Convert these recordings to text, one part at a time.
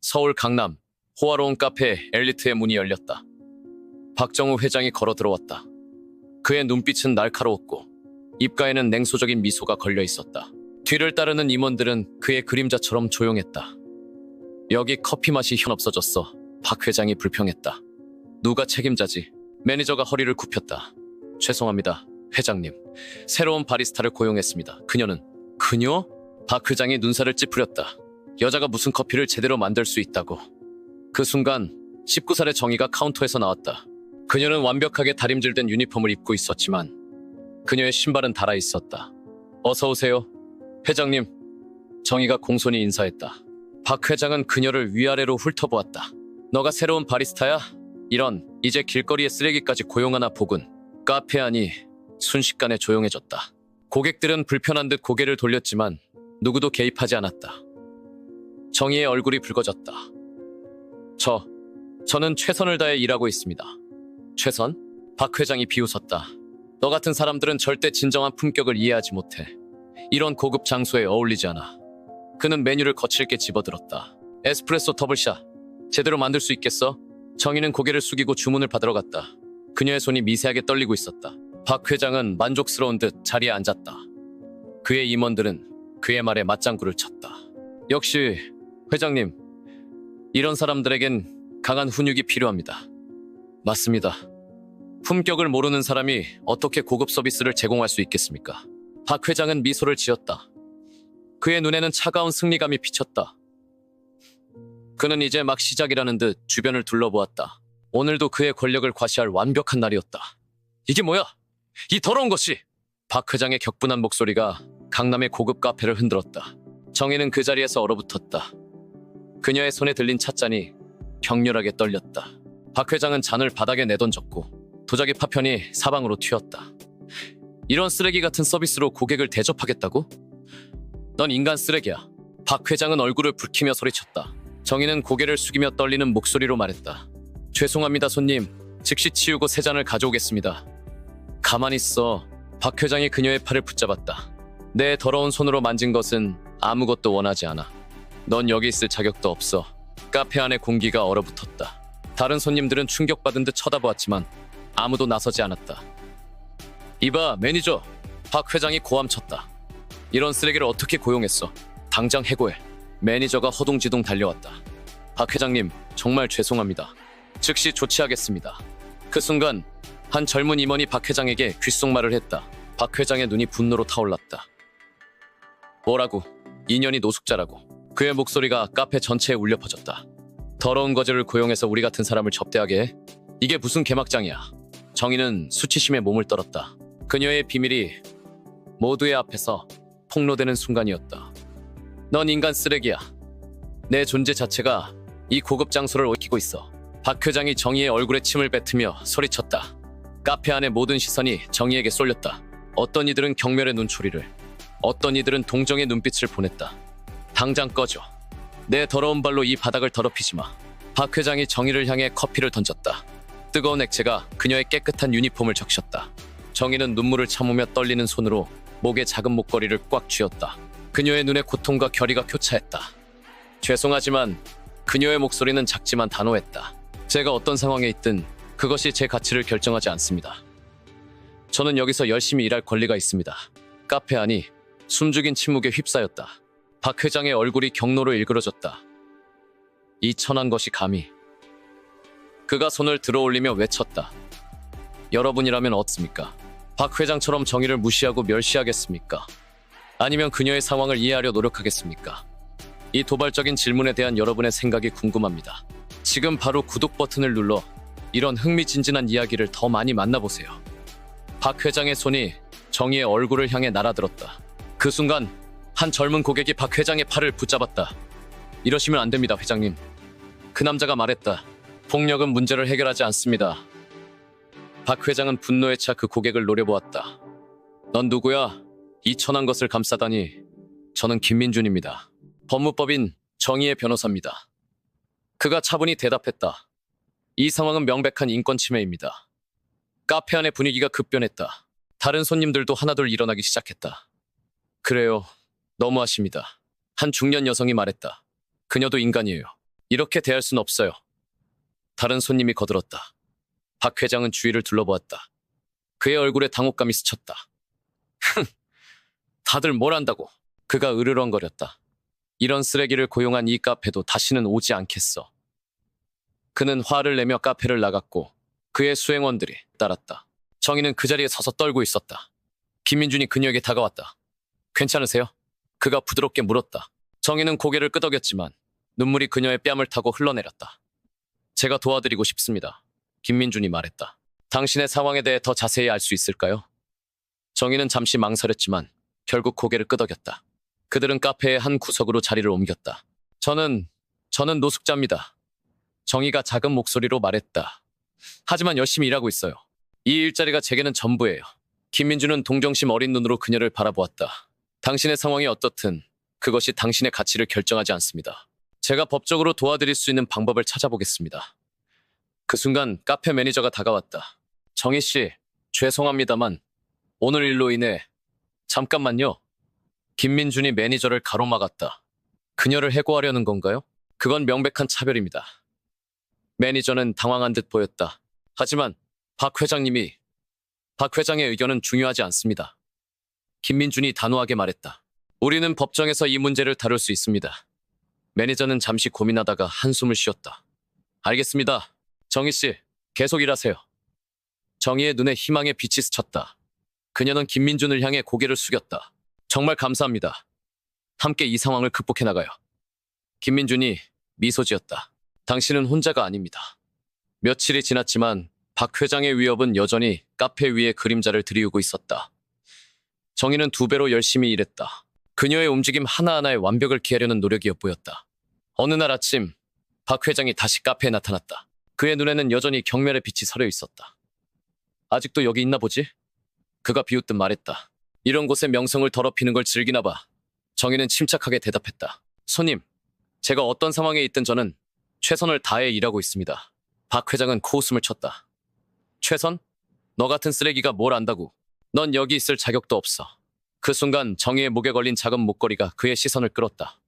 서울 강남 호화로운 카페 엘리트의 문이 열렸다. 박정우 회장이 걸어 들어왔다. 그의 눈빛은 날카로웠고 입가에는 냉소적인 미소가 걸려 있었다. 뒤를 따르는 임원들은 그의 그림자처럼 조용했다. 여기 커피 맛이 현없어졌어. 박 회장이 불평했다. 누가 책임자지? 매니저가 허리를 굽혔다. 죄송합니다, 회장님. 새로운 바리스타를 고용했습니다. 그녀? 박 회장이 눈살을 찌푸렸다. 여자가 무슨 커피를 제대로 만들 수 있다고. 그 순간 19살의 정희가 카운터에서 나왔다. 그녀는 완벽하게 다림질된 유니폼을 입고 있었지만 그녀의 신발은 닳아 있었다. 어서 오세요, 회장님. 정희가 공손히 인사했다. 박 회장은 그녀를 위아래로 훑어보았다. 너가 새로운 바리스타야? 이런, 이제 길거리에 쓰레기까지 고용하나 보군. 카페 안이 순식간에 조용해졌다. 고객들은 불편한 듯 고개를 돌렸지만 누구도 개입하지 않았다. 정희의 얼굴이 붉어졌다. 저는 최선을 다해 일하고 있습니다. 최선? 박 회장이 비웃었다. 너 같은 사람들은 절대 진정한 품격을 이해하지 못해. 이런 고급 장소에 어울리지 않아. 그는 메뉴를 거칠게 집어들었다. 에스프레소 더블샷. 제대로 만들 수 있겠어? 정희는 고개를 숙이고 주문을 받으러 갔다. 그녀의 손이 미세하게 떨리고 있었다. 박 회장은 만족스러운 듯 자리에 앉았다. 그의 임원들은 그의 말에 맞장구를 쳤다. 역시 회장님, 이런 사람들에겐 강한 훈육이 필요합니다. 맞습니다. 품격을 모르는 사람이 어떻게 고급 서비스를 제공할 수 있겠습니까? 박 회장은 미소를 지었다. 그의 눈에는 차가운 승리감이 비쳤다. 그는 이제 막 시작이라는 듯 주변을 둘러보았다. 오늘도 그의 권력을 과시할 완벽한 날이었다. 이게 뭐야? 이 더러운 것이! 박 회장의 격분한 목소리가 강남의 고급 카페를 흔들었다. 정희는 그 자리에서 얼어붙었다. 그녀의 손에 들린 찻잔이 격렬하게 떨렸다. 박 회장은 잔을 바닥에 내던졌고 도자기 파편이 사방으로 튀었다. 이런 쓰레기 같은 서비스로 고객을 대접하겠다고? 넌 인간 쓰레기야. 박 회장은 얼굴을 붉히며 소리쳤다. 정희는 고개를 숙이며 떨리는 목소리로 말했다. 죄송합니다, 손님. 즉시 치우고 새 잔을 가져오겠습니다. 가만히 있어. 박 회장이 그녀의 팔을 붙잡았다. 내 더러운 손으로 만진 것은 아무것도 원하지 않아. 넌 여기 있을 자격도 없어. 카페 안의 공기가 얼어붙었다. 다른 손님들은 충격받은 듯 쳐다보았지만 아무도 나서지 않았다. 이봐, 매니저. 박 회장이 고함쳤다. 이런 쓰레기를 어떻게 고용했어? 당장 해고해. 매니저가 허둥지둥 달려왔다. 박 회장님, 정말 죄송합니다. 즉시 조치하겠습니다. 그 순간 한 젊은 임원이 박 회장에게 귓속말을 했다. 박 회장의 눈이 분노로 타올랐다. 뭐라고? 2년이 노숙자라고. 그의 목소리가 카페 전체에 울려 퍼졌다. 더러운 거지를 고용해서 우리 같은 사람을 접대하게 해? 이게 무슨 개막장이야. 정희는 수치심에 몸을 떨었다. 그녀의 비밀이 모두의 앞에서 폭로되는 순간이었다. 넌 인간 쓰레기야. 내 존재 자체가 이 고급 장소를 얽히고 있어. 박 회장이 정희의 얼굴에 침을 뱉으며 소리쳤다. 카페 안의 모든 시선이 정희에게 쏠렸다. 어떤 이들은 경멸의 눈초리를, 어떤 이들은 동정의 눈빛을 보냈다. 당장 꺼져. 내 더러운 발로 이 바닥을 더럽히지 마. 박 회장이 정희를 향해 커피를 던졌다. 뜨거운 액체가 그녀의 깨끗한 유니폼을 적셨다. 정희는 눈물을 참으며 떨리는 손으로 목의 작은 목걸이를 꽉 쥐었다. 그녀의 눈에 고통과 결의가 교차했다. 죄송하지만 그녀의 목소리는 작지만 단호했다. 제가 어떤 상황에 있든 그것이 제 가치를 결정하지 않습니다. 저는 여기서 열심히 일할 권리가 있습니다. 카페 안이 숨죽인 침묵에 휩싸였다. 박 회장의 얼굴이 경로로 일그러졌다. 이 천한 것이 감히. 그가 손을 들어올리며 외쳤다. 여러분이라면 어떻습니까? 박 회장처럼 정의를 무시하고 멸시하겠습니까? 아니면 그녀의 상황을 이해하려 노력하겠습니까? 이 도발적인 질문에 대한 여러분의 생각이 궁금합니다. 지금 바로 구독 버튼을 눌러 이런 흥미진진한 이야기를 더 많이 만나보세요. 박 회장의 손이 정희의 얼굴을 향해 날아들었다. 그 순간 한 젊은 고객이 박 회장의 팔을 붙잡았다. 이러시면 안 됩니다, 회장님. 그 남자가 말했다. 폭력은 문제를 해결하지 않습니다. 박 회장은 분노에 차 그 고객을 노려보았다. 넌 누구야? 이 천한 것을 감싸다니. 저는 김민준입니다. 법무법인 정희의 변호사입니다. 그가 차분히 대답했다. 이 상황은 명백한 인권 침해입니다. 카페 안의 분위기가 급변했다. 다른 손님들도 하나둘 일어나기 시작했다. 그래요. 너무하십니다. 한 중년 여성이 말했다. 그녀도 인간이에요. 이렇게 대할 순 없어요. 다른 손님이 거들었다. 박 회장은 주위를 둘러보았다. 그의 얼굴에 당혹감이 스쳤다. 다들 뭘 안다고. 그가 으르렁거렸다. 이런 쓰레기를 고용한 이 카페도 다시는 오지 않겠어. 그는 화를 내며 카페를 나갔고 그의 수행원들이 따랐다. 정희는 그 자리에 서서 떨고 있었다. 김민준이 그녀에게 다가왔다. 괜찮으세요? 그가 부드럽게 물었다. 정희는 고개를 끄덕였지만 눈물이 그녀의 뺨을 타고 흘러내렸다. 제가 도와드리고 싶습니다. 김민준이 말했다. 당신의 상황에 대해 더 자세히 알 수 있을까요? 정희는 잠시 망설였지만 결국 고개를 끄덕였다. 그들은 카페의 한 구석으로 자리를 옮겼다. 저는 노숙자입니다. 정희가 작은 목소리로 말했다. 하지만 열심히 일하고 있어요. 이 일자리가 제게는 전부예요. 김민준은 동정심 어린 눈으로 그녀를 바라보았다. 당신의 상황이 어떻든 그것이 당신의 가치를 결정하지 않습니다. 제가 법적으로 도와드릴 수 있는 방법을 찾아보겠습니다. 그 순간 카페 매니저가 다가왔다. 정희 씨, 죄송합니다만 오늘 일로 인해 잠깐만요. 김민준이 매니저를 가로막았다. 그녀를 해고하려는 건가요? 그건 명백한 차별입니다. 매니저는 당황한 듯 보였다. 하지만 박 회장의 의견은 중요하지 않습니다. 김민준이 단호하게 말했다. 우리는 법정에서 이 문제를 다룰 수 있습니다. 매니저는 잠시 고민하다가 한숨을 쉬었다. 알겠습니다. 정희 씨, 계속 일하세요. 정희의 눈에 희망의 빛이 스쳤다. 그녀는 김민준을 향해 고개를 숙였다. 정말 감사합니다. 함께 이 상황을 극복해 나가요. 김민준이 미소 지었다. 당신은 혼자가 아닙니다. 며칠이 지났지만 박 회장의 위협은 여전히 카페 위에 그림자를 드리우고 있었다. 정희는 2배로 열심히 일했다. 그녀의 움직임 하나하나에 완벽을 기하려는 노력이 엿보였다. 어느 날 아침 박 회장이 다시 카페에 나타났다. 그의 눈에는 여전히 경멸의 빛이 서려 있었다. 아직도 여기 있나 보지? 그가 비웃듯 말했다. 이런 곳에 명성을 더럽히는 걸 즐기나 봐. 정희는 침착하게 대답했다. 손님, 제가 어떤 상황에 있든 저는 최선을 다해 일하고 있습니다. 박 회장은 코웃음을 쳤다. 최선? 너 같은 쓰레기가 뭘 안다고. 넌 여기 있을 자격도 없어. 그 순간 정희의 목에 걸린 작은 목걸이가 그의 시선을 끌었다.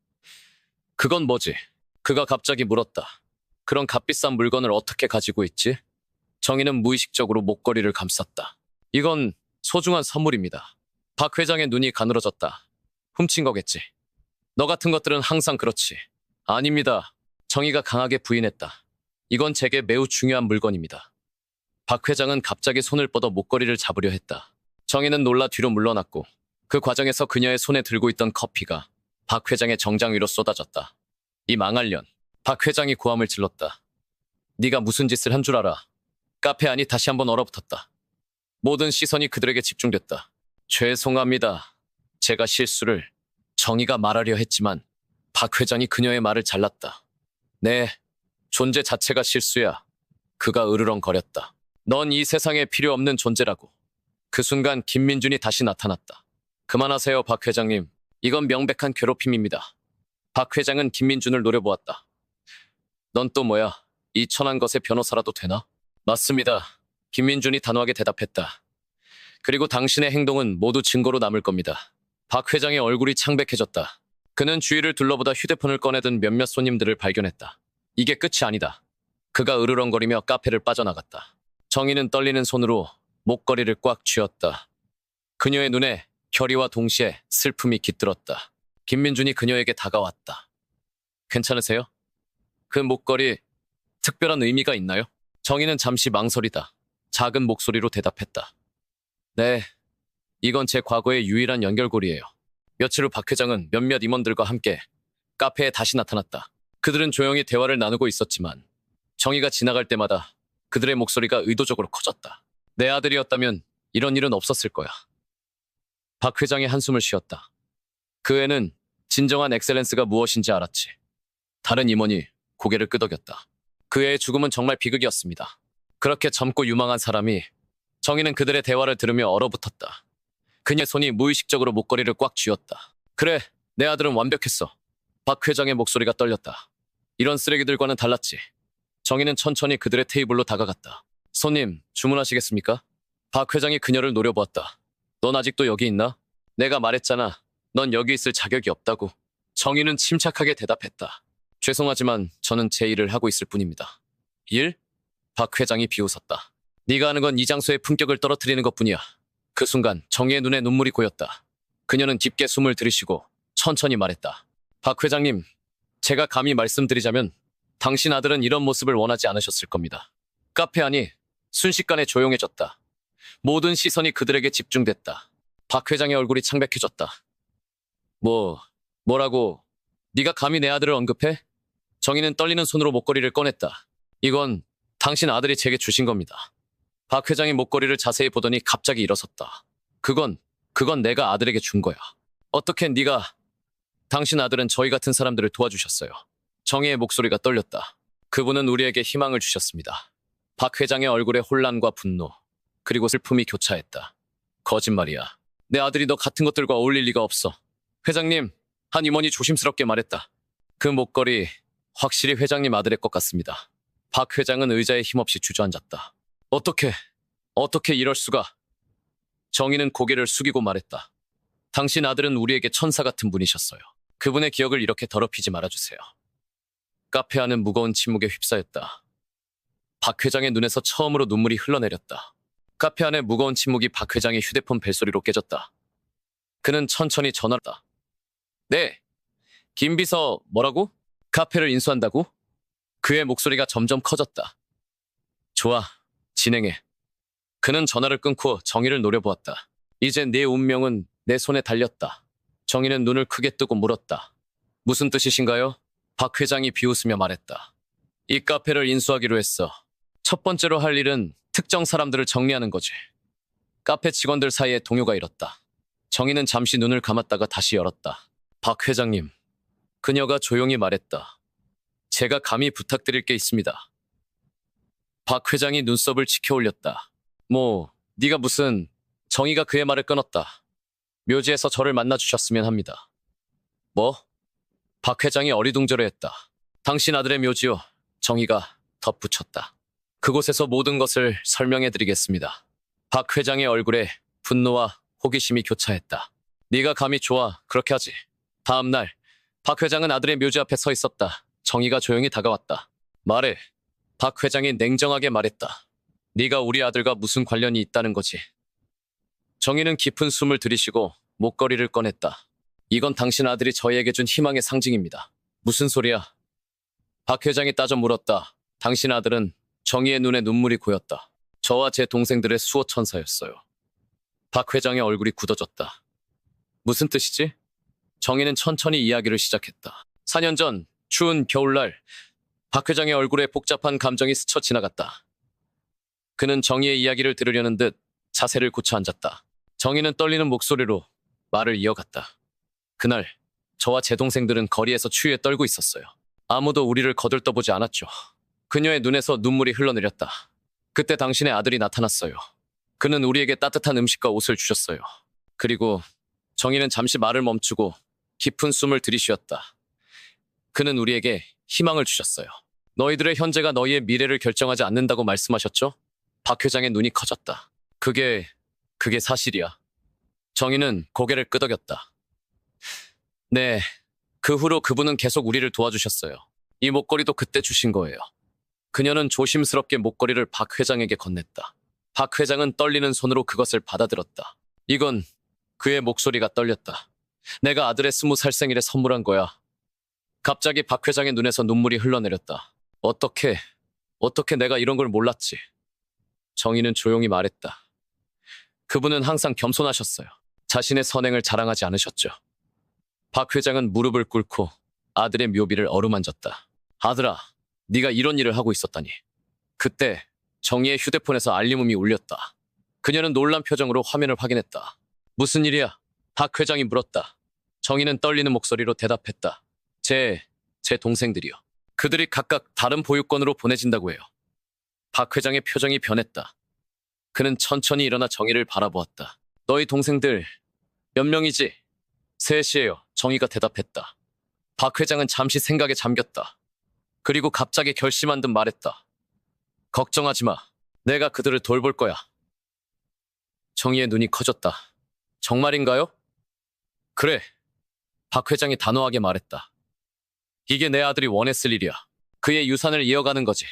그건 뭐지? 그가 갑자기 물었다. 그런 값비싼 물건을 어떻게 가지고 있지? 정희는 무의식적으로 목걸이를 감쌌다. 이건 소중한 선물입니다. 박 회장의 눈이 가늘어졌다. 훔친 거겠지. 너 같은 것들은 항상 그렇지. 아닙니다. 정희가 강하게 부인했다. 이건 제게 매우 중요한 물건입니다. 박 회장은 갑자기 손을 뻗어 목걸이를 잡으려 했다. 정희는 놀라 뒤로 물러났고 그 과정에서 그녀의 손에 들고 있던 커피가 박 회장의 정장 위로 쏟아졌다. 이 망할 년. 박 회장이 고함을 질렀다. 네가 무슨 짓을 한 줄 알아. 카페 안이 다시 한번 얼어붙었다. 모든 시선이 그들에게 집중됐다. 죄송합니다. 제가 실수를. 정희가 말하려 했지만 박 회장이 그녀의 말을 잘랐다. 네, 존재 자체가 실수야. 그가 으르렁거렸다. 넌 이 세상에 필요 없는 존재라고. 그 순간 김민준이 다시 나타났다. 그만하세요, 박 회장님. 이건 명백한 괴롭힘입니다. 박 회장은 김민준을 노려보았다. 넌 또 뭐야? 이 천한 것의 변호사라도 되나? 맞습니다. 김민준이 단호하게 대답했다. 그리고 당신의 행동은 모두 증거로 남을 겁니다. 박 회장의 얼굴이 창백해졌다. 그는 주위를 둘러보다 휴대폰을 꺼내든 몇몇 손님들을 발견했다. 이게 끝이 아니다. 그가 으르렁거리며 카페를 빠져나갔다. 정희는 떨리는 손으로 목걸이를 꽉 쥐었다. 그녀의 눈에 결의와 동시에 슬픔이 깃들었다. 김민준이 그녀에게 다가왔다. 괜찮으세요? 그 목걸이 특별한 의미가 있나요? 정희는 잠시 망설이다. 작은 목소리로 대답했다. 네, 이건 제 과거의 유일한 연결고리예요. 며칠 후 박 회장은 몇몇 임원들과 함께 카페에 다시 나타났다. 그들은 조용히 대화를 나누고 있었지만 정희가 지나갈 때마다 그들의 목소리가 의도적으로 커졌다. 내 아들이었다면 이런 일은 없었을 거야. 박 회장이 한숨을 쉬었다. 그 애는 진정한 엑셀런스가 무엇인지 알았지. 다른 임원이 고개를 끄덕였다. 그 애의 죽음은 정말 비극이었습니다. 그렇게 젊고 유망한 사람이. 정희는 그들의 대화를 들으며 얼어붙었다. 그녀의 손이 무의식적으로 목걸이를 꽉 쥐었다. 그래, 내 아들은 완벽했어. 박 회장의 목소리가 떨렸다. 이런 쓰레기들과는 달랐지. 정희는 천천히 그들의 테이블로 다가갔다. 손님, 주문하시겠습니까? 박 회장이 그녀를 노려보았다. 넌 아직도 여기 있나? 내가 말했잖아. 넌 여기 있을 자격이 없다고. 정희는 침착하게 대답했다. 죄송하지만 저는 제 일을 하고 있을 뿐입니다. 일? 박 회장이 비웃었다. 네가 하는 건 이 장소의 품격을 떨어뜨리는 것뿐이야. 그 순간 정희의 눈에 눈물이 고였다. 그녀는 깊게 숨을 들이쉬고 천천히 말했다. 박 회장님, 제가 감히 말씀드리자면 당신 아들은 이런 모습을 원하지 않으셨을 겁니다. 카페 안이 순식간에 조용해졌다. 모든 시선이 그들에게 집중됐다. 박 회장의 얼굴이 창백해졌다. 뭐라고? 네가 감히 내 아들을 언급해? 정희는 떨리는 손으로 목걸이를 꺼냈다. 이건 당신 아들이 제게 주신 겁니다. 박 회장이 목걸이를 자세히 보더니 갑자기 일어섰다. 그건 내가 아들에게 준 거야. 어떻게 당신 아들은 저희 같은 사람들을 도와주셨어요. 정희의 목소리가 떨렸다. 그분은 우리에게 희망을 주셨습니다. 박 회장의 얼굴에 혼란과 분노, 그리고 슬픔이 교차했다. 거짓말이야. 내 아들이 너 같은 것들과 어울릴 리가 없어. 회장님, 한 임원이 조심스럽게 말했다. 그 목걸이 확실히 회장님 아들의 것 같습니다. 박 회장은 의자에 힘없이 주저앉았다. 어떻게 이럴 수가? 정희는 고개를 숙이고 말했다. 당신 아들은 우리에게 천사 같은 분이셨어요. 그분의 기억을 이렇게 더럽히지 말아주세요. 카페 안은 무거운 침묵에 휩싸였다. 박 회장의 눈에서 처음으로 눈물이 흘러내렸다. 카페 안의 무거운 침묵이 박 회장의 휴대폰 벨소리로 깨졌다. 그는 천천히 전화했다. 네, 김 비서 뭐라고? 카페를 인수한다고? 그의 목소리가 점점 커졌다. 좋아, 진행해. 그는 전화를 끊고 정희를 노려보았다. 이제 네 운명은 내 손에 달렸다. 정희는 눈을 크게 뜨고 물었다. 무슨 뜻이신가요? 박 회장이 비웃으며 말했다. 이 카페를 인수하기로 했어. 첫 번째로 할 일은 특정 사람들을 정리하는 거지. 카페 직원들 사이에 동요가 일었다. 정희는 잠시 눈을 감았다가 다시 열었다. 박 회장님, 그녀가 조용히 말했다. 제가 감히 부탁드릴 게 있습니다. 박 회장이 눈썹을 치켜 올렸다. 네가 무슨... 정희가 그의 말을 끊었다. 묘지에서 저를 만나주셨으면 합니다. 뭐? 박 회장이 어리둥절해했다. 당신 아들의 묘지요. 정희가 덧붙였다. 그곳에서 모든 것을 설명해드리겠습니다. 박 회장의 얼굴에 분노와 호기심이 교차했다. 네가 감히 좋아, 그렇게 하지. 다음 날 박 회장은 아들의 묘지 앞에 서 있었다. 정희가 조용히 다가왔다. 말해. 박 회장이 냉정하게 말했다. 네가 우리 아들과 무슨 관련이 있다는 거지. 정희는 깊은 숨을 들이쉬고 목걸이를 꺼냈다. 이건 당신 아들이 저희에게 준 희망의 상징입니다. 무슨 소리야? 박 회장이 따져 물었다. 당신 아들은 정희의 눈에 눈물이 고였다. 저와 제 동생들의 수호천사였어요. 박 회장의 얼굴이 굳어졌다. 무슨 뜻이지? 정희는 천천히 이야기를 시작했다. 4년 전 추운 겨울날 박 회장의 얼굴에 복잡한 감정이 스쳐 지나갔다. 그는 정희의 이야기를 들으려는 듯 자세를 굳혀 앉았다. 정희는 떨리는 목소리로 말을 이어갔다. 그날 저와 제 동생들은 거리에서 추위에 떨고 있었어요. 아무도 우리를 거들떠보지 않았죠. 그녀의 눈에서 눈물이 흘러내렸다. 그때 당신의 아들이 나타났어요. 그는 우리에게 따뜻한 음식과 옷을 주셨어요. 그리고 정희는 잠시 말을 멈추고 깊은 숨을 들이쉬었다. 그는 우리에게 희망을 주셨어요. 너희들의 현재가 너희의 미래를 결정하지 않는다고 말씀하셨죠? 박 회장의 눈이 커졌다. 그게 사실이야. 정희는 고개를 끄덕였다. 네, 그 후로 그분은 계속 우리를 도와주셨어요. 이 목걸이도 그때 주신 거예요. 그녀는 조심스럽게 목걸이를 박 회장에게 건넸다. 박 회장은 떨리는 손으로 그것을 받아들었다. 이건 그의 목소리가 떨렸다. 내가 아들의 20살 생일에 선물한 거야. 갑자기 박 회장의 눈에서 눈물이 흘러내렸다. 어떻게 내가 이런 걸 몰랐지? 정희는 조용히 말했다. 그분은 항상 겸손하셨어요. 자신의 선행을 자랑하지 않으셨죠. 박 회장은 무릎을 꿇고 아들의 묘비를 어루만졌다. 아들아, 네가 이런 일을 하고 있었다니. 그때 정희의 휴대폰에서 알림음이 울렸다. 그녀는 놀란 표정으로 화면을 확인했다. 무슨 일이야? 박 회장이 물었다. 정희는 떨리는 목소리로 대답했다. 제 동생들이요. 그들이 각각 다른 보육권으로 보내진다고 해요. 박 회장의 표정이 변했다. 그는 천천히 일어나 정희를 바라보았다. 너희 동생들 몇 명이지? 셋이에요. 정희가 대답했다. 박 회장은 잠시 생각에 잠겼다. 그리고 갑자기 결심한 듯 말했다. 걱정하지 마. 내가 그들을 돌볼 거야. 정희의 눈이 커졌다. 정말인가요? 그래. 박 회장이 단호하게 말했다. 이게 내 아들이 원했을 일이야. 그의 유산을 이어가는 거지.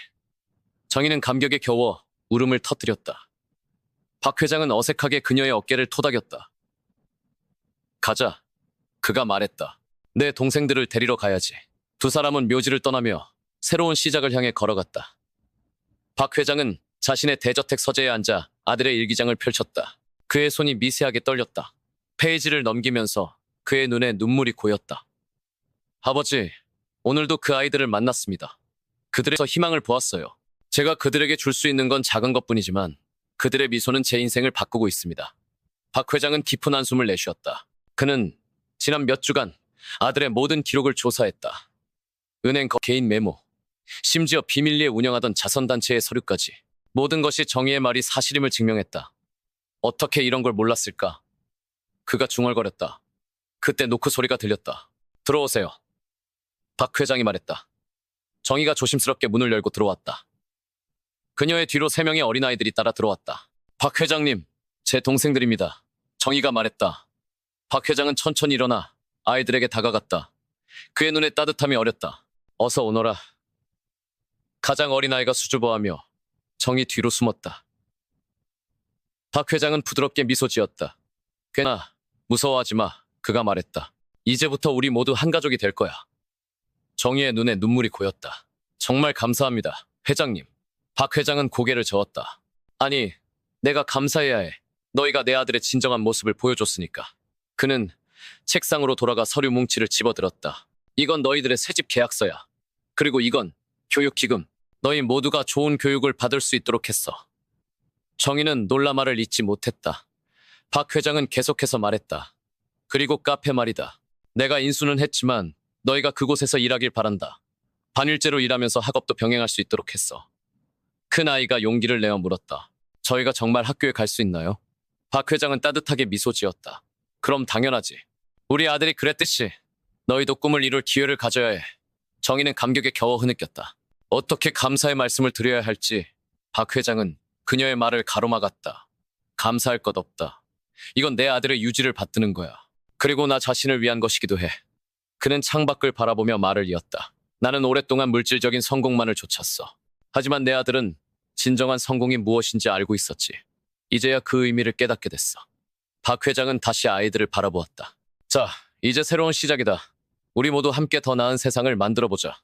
정희는 감격에 겨워 울음을 터뜨렸다. 박 회장은 어색하게 그녀의 어깨를 토닥였다. 가자. 그가 말했다. 내 동생들을 데리러 가야지. 두 사람은 묘지를 떠나며 새로운 시작을 향해 걸어갔다. 박 회장은 자신의 대저택 서재에 앉아 아들의 일기장을 펼쳤다. 그의 손이 미세하게 떨렸다. 페이지를 넘기면서 그의 눈에 눈물이 고였다. 아버지, 오늘도 그 아이들을 만났습니다. 그들에서 희망을 보았어요. 제가 그들에게 줄 수 있는 건 작은 것뿐이지만 그들의 미소는 제 인생을 바꾸고 있습니다. 박 회장은 깊은 한숨을 내쉬었다. 그는 지난 몇 주간 아들의 모든 기록을 조사했다. 은행 개인 메모, 심지어 비밀리에 운영하던 자선단체의 서류까지. 모든 것이 정의의 말이 사실임을 증명했다. 어떻게 이런 걸 몰랐을까? 그가 중얼거렸다. 그때 노크 소리가 들렸다. 들어오세요. 박 회장이 말했다. 정의가 조심스럽게 문을 열고 들어왔다. 그녀의 뒤로 3명의 어린아이들이 따라 들어왔다. 박 회장님, 제 동생들입니다. 정의가 말했다. 박 회장은 천천히 일어나 아이들에게 다가갔다. 그의 눈에 따뜻함이 어렸다. 어서 오너라. 가장 어린아이가 수줍어하며 정의 뒤로 숨었다. 박 회장은 부드럽게 미소 지었다. 괜찮아, 무서워하지 마. 그가 말했다. 이제부터 우리 모두 한 가족이 될 거야. 정의의 눈에 눈물이 고였다. 정말 감사합니다, 회장님. 박 회장은 고개를 저었다. 아니, 내가 감사해야 해. 너희가 내 아들의 진정한 모습을 보여줬으니까. 그는 책상으로 돌아가 서류 뭉치를 집어들었다. 이건 너희들의 새집 계약서야. 그리고 이건 교육기금. 너희 모두가 좋은 교육을 받을 수 있도록 했어. 정의는 놀라 말을 잇지 못했다. 박 회장은 계속해서 말했다. 그리고 카페 말이다. 내가 인수는 했지만 너희가 그곳에서 일하길 바란다. 반일제로 일하면서 학업도 병행할 수 있도록 했어. 큰 아이가 용기를 내어 물었다. 저희가 정말 학교에 갈 수 있나요? 박 회장은 따뜻하게 미소 지었다. 그럼 당연하지. 우리 아들이 그랬듯이 너희도 꿈을 이룰 기회를 가져야 해. 정의는 감격에 겨워 흐느꼈다. 어떻게 감사의 말씀을 드려야 할지 박 회장은 그녀의 말을 가로막았다. 감사할 것 없다. 이건 내 아들의 유지를 받드는 거야. 그리고 나 자신을 위한 것이기도 해. 그는 창밖을 바라보며 말을 이었다. 나는 오랫동안 물질적인 성공만을 좇았어. 하지만 내 아들은 진정한 성공이 무엇인지 알고 있었지. 이제야 그 의미를 깨닫게 됐어. 박 회장은 다시 아이들을 바라보았다. 자, 이제 새로운 시작이다. 우리 모두 함께 더 나은 세상을 만들어보자.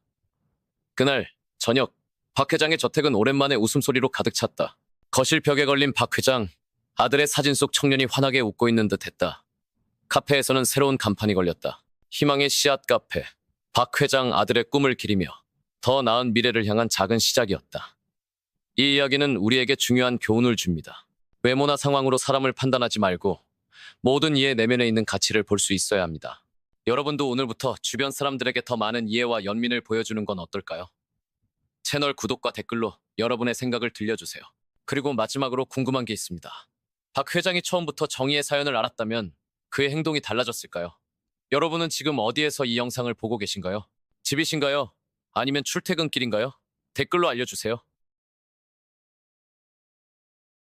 그날 저녁, 박 회장의 저택은 오랜만에 웃음소리로 가득 찼다. 거실 벽에 걸린 박 회장, 아들의 사진 속 청년이 환하게 웃고 있는 듯 했다. 카페에서는 새로운 간판이 걸렸다. 희망의 씨앗 카페. 박 회장 아들의 꿈을 기리며 더 나은 미래를 향한 작은 시작이었다. 이 이야기는 우리에게 중요한 교훈을 줍니다. 외모나 상황으로 사람을 판단하지 말고 모든 이의 내면에 있는 가치를 볼 수 있어야 합니다. 여러분도 오늘부터 주변 사람들에게 더 많은 이해와 연민을 보여주는 건 어떨까요? 채널 구독과 댓글로 여러분의 생각을 들려주세요. 그리고 마지막으로 궁금한 게 있습니다. 박 회장이 처음부터 정의의 사연을 알았다면 그의 행동이 달라졌을까요? 여러분은 지금 어디에서 이 영상을 보고 계신가요? 집이신가요? 아니면 출퇴근길인가요? 댓글로 알려주세요.